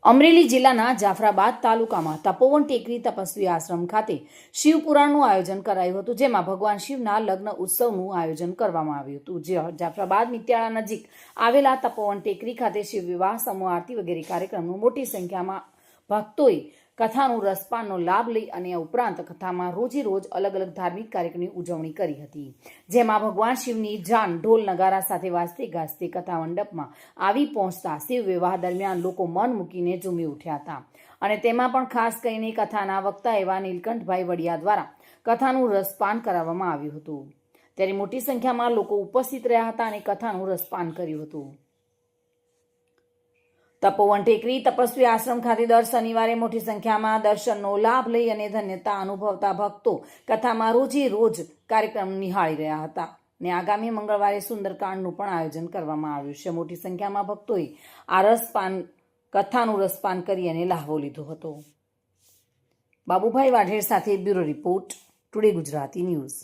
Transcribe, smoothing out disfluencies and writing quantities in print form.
અમરેલી જિલ્લાના જાફરાબાદ તાલુકામાં તપોવન ટેકરી તપસ્વી આશ્રમ ખાતે શિવપુરાણનું આયોજન કરાયું હતું, જેમાં ભગવાન શિવના લગ્ન ઉત્સવનું આયોજન કરવામાં આવ્યું હતું। જે જાફરાબાદ મિત્યાળા નજીક આવેલા તપોવન ટેકરી ખાતે શિવ વિવાહ, સમૂહ આરતી વગેરે કાર્યક્રમનું મોટી સંખ્યામાં ભક્તોએ કથાનું રસપાનનો લાભ લઈ અને ઉપરાંત કથામાં રોજે રોજ અલગ અલગ ધાર્મિક કાર્યક્રમની ઉજવણી કરી હતી, જેમાં ભગવાન શિવની જાન ઢોલ નગારા સાથે વાજતે ગાજતે કથા મંડપમાં આવી પહોંચતા શિવ વિવાહ દરમિયાન લોકો મન મૂકીને ઝૂમી ઉઠ્યા હતા। અને તેમાં પણ ખાસ કરીને કથાના વક્તા એવા નીલકંઠભાઈ વડિયા દ્વારા કથાનું રસપાન કરાવવામાં આવ્યું હતું, ત્યારે મોટી સંખ્યામાં લોકો ઉપસ્થિત રહ્યા હતા અને કથાનું રસપાન કર્યું હતું। તપોવન ટેકરી તપસ્વી આશ્રમ ખાતે દર શનિવારે મોટી સંખ્યામાં દર્શનનો લાભ લઈ અને ધન્યતા અનુભવતા ભક્તો કથામાં રોજે રોજ કાર્યક્રમ નિહાળી રહ્યા હતા અને આગામી મંગળવારે સુંદરકાંડનું પણ આયોજન કરવામાં આવ્યું છે। મોટી સંખ્યામાં ભક્તોએ આ કથાનું રસપાન કરી અને લાહવો લીધો હતો। બાબુભાઈ વાઢેર સાથે bureau report, today Gujarati news.